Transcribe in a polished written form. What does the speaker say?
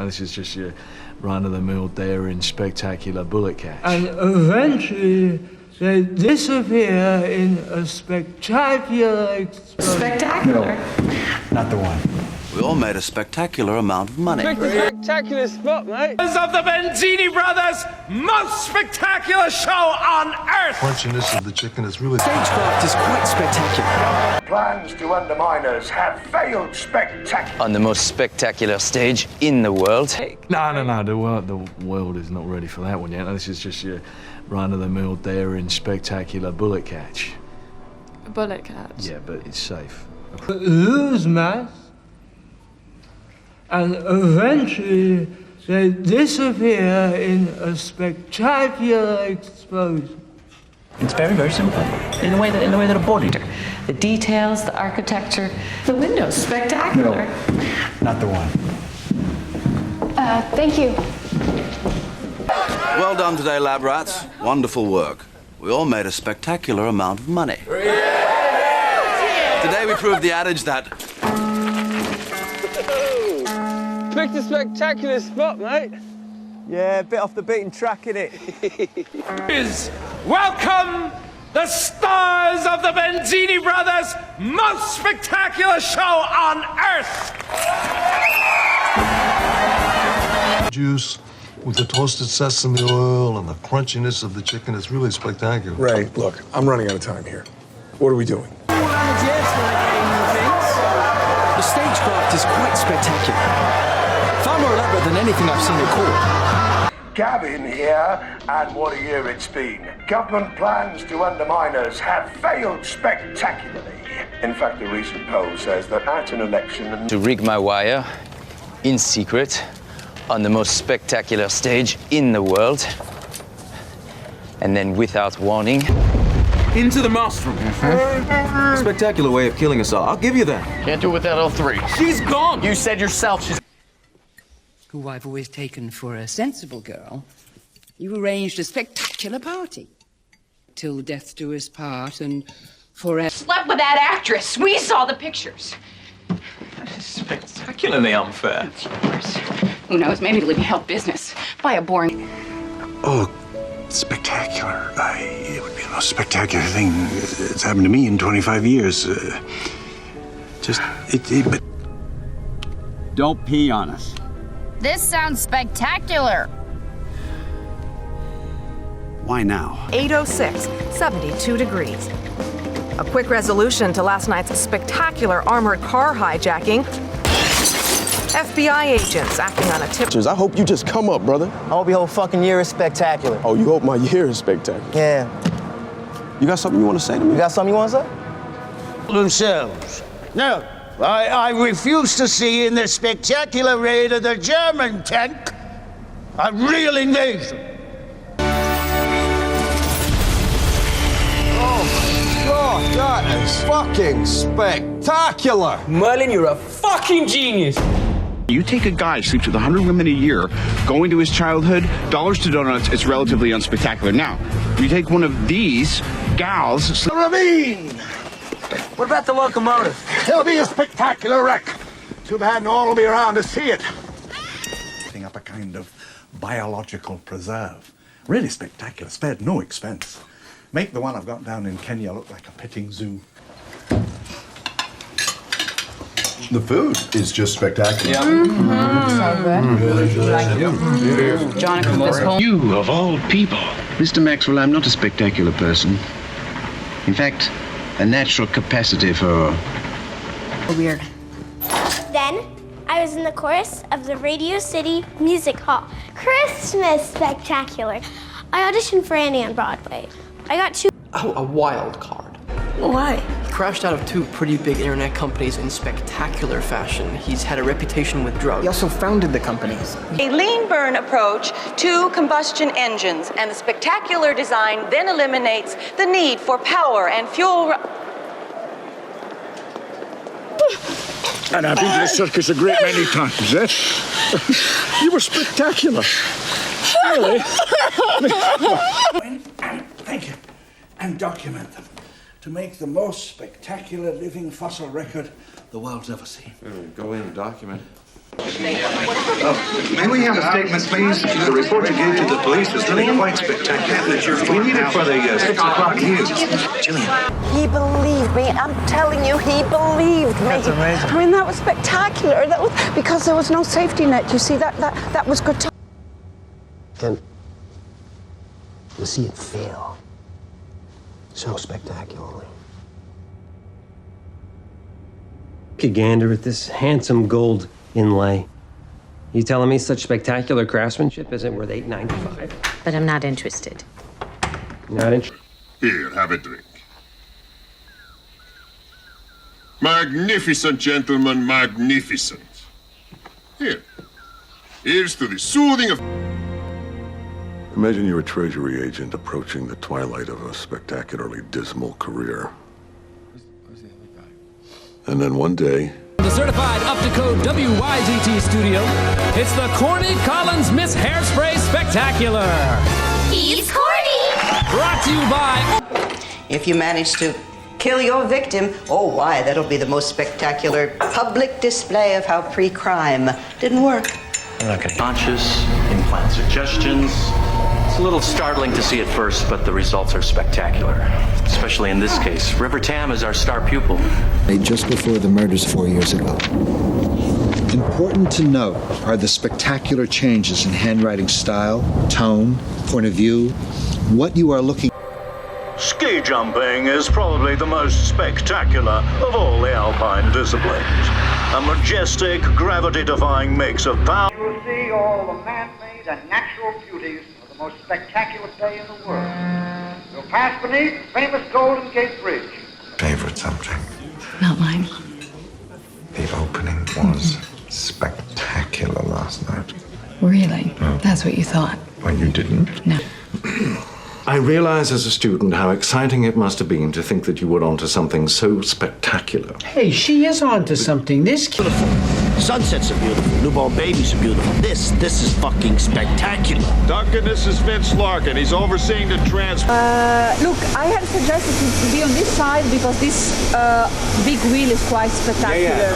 Now, this is just your run-of-the-mill daring spectacular bullet catch. And eventually they disappear in a spectacular explosion. Spectacular? Not the one. We all made a spectacular amount of money. Spectacular spot, mate. Of the Benzini brothers' most spectacular show on earth. Crunchiness of the chicken is really... Stagecraft is quite spectacular. Plans to undermine us have failed spectacularly. On the most spectacular stage in the world. No, the world is not ready for that one yet. Now, this is just your run-of-the-mill daring spectacular bullet catch. A bullet catch? Yeah, but it's safe. Lose mass, and eventually they disappear in a spectacular explosion. It's very, very simple. In the way that a body does. The details, the architecture, the windows, spectacular. Not the one. Thank you. Well done today, lab rats. Wonderful work. We all made a spectacular amount of money. Today we proved the adage that... Picked a spectacular spot, mate. Yeah, a bit off the beaten track, innit? Welcome the stars of the Benzini brothers' most spectacular show on earth. Juice with the toasted sesame oil and the crunchiness of the chicken is really spectacular. Ray, look, I'm running out of time here. What are we doing? The stagecraft is quite spectacular. Far more elaborate than anything I've seen at court. Gavin here, and what a year it's been. Government plans to undermine us have failed spectacularly. In fact, a recent poll says that at an election... To rig my wire in secret on the most spectacular stage in the world. And then without warning. Into the master room. Spectacular way of killing us all. I'll give you that. Can't do it without all three. She's gone. You said yourself she's... Who I've always taken for a sensible girl, you arranged a spectacular party. Till death do us part and forever. Slept with that actress. We saw the pictures. Spectacularly unfair. It's yours. Who knows? Maybe it'll even help business. Buy a boring... Oh, spectacular. It would be the most spectacular thing that's happened to me in 25 years. But... Don't pee on us. This sounds spectacular. Why now? 8:06, 72 degrees. A quick resolution to last night's spectacular armored car hijacking. FBI agents acting on a tip. I hope you just come up, brother. I hope your whole fucking year is spectacular. Oh, you hope my year is spectacular? Yeah. You got something you want to say to me? You got something you want to say? Themselves. No, I refuse to see in the spectacular raid of the German tank a real invasion. Oh, that is fucking spectacular. Merlin, you're a fucking genius. You take a guy who sleeps with 100 women a year, go into his childhood, dollars to donuts, it's relatively unspectacular. Now, you take one of these gals... Ravine! What about the locomotive? It'll be a spectacular wreck. Too bad no one will be around to see it. Setting up a kind of biological preserve. Really spectacular, spared no expense. Make the one I've got down in Kenya look like a petting zoo. The food is just spectacular. So good. Jonathan, this whole... You, of all people. Mr. Maxwell, I'm not a spectacular person. In fact, a natural capacity for... Weird. Then I was in the chorus of the Radio City Music Hall Christmas Spectacular. I auditioned for Annie on Broadway. I got two... Oh, a wild card. Why? He crashed out of 2 pretty big internet companies in spectacular fashion. He's had a reputation with drugs. He also founded the companies. A lean burn approach to combustion engines, and the spectacular design then eliminates the need for power and fuel. And I've been to the circus a great many times, eh? You were spectacular. Really? Thank you. And document them to make the most spectacular living fossil record the world's ever seen. Go in and document. May we have a statement, please? The report you gave to the police is really quite spectacular. We need it for the 6 o'clock news. Gillian. He believed me. I'm telling you, he believed me. That's amazing. I mean, that was spectacular. That was because there was no safety net. You see, that was good. And to see it fail so spectacularly. Take a gander at this handsome gold inlay. You telling me such spectacular craftsmanship isn't worth $8.95? But I'm not interested. Not interested. Here, have a drink. Magnificent, gentlemen, magnificent. Here. Here's to the soothing of... Imagine you're a treasury agent approaching the twilight of a spectacularly dismal career. And then one day... The certified up-to-code WYZT studio, it's the Corny Collins Miss Hairspray Spectacular. He's corny! Brought to you by... If you manage to kill your victim, oh, why, that'll be the most spectacular public display of how pre-crime didn't work. Okay. Conscious, implant suggestions. It's a little startling to see at first, but the results are spectacular. Especially in this case. River Tam is our star pupil. Just before the murders 4 years ago. Important to note are the spectacular changes in handwriting style, tone, point of view, what you are looking. Ski jumping is probably the most spectacular of all the alpine disciplines. A majestic, gravity-defying mix of power. You will see all the man-made and natural beauties of the most spectacular day in the world. You'll pass beneath the famous Golden Gate Bridge. Favorite subject? Not mine. The opening was spectacular last night. Really? That's what you thought? Well, you didn't? No. I realize as a student how exciting it must have been to think that you were onto something so spectacular. Hey, she is onto something. This beautiful. Sunsets are beautiful. Newborn babies are beautiful. This is fucking spectacular. Duncan, this is Vince Larkin. He's overseeing the transfer. Look, I had suggested to be on this side because this big wheel is quite spectacular.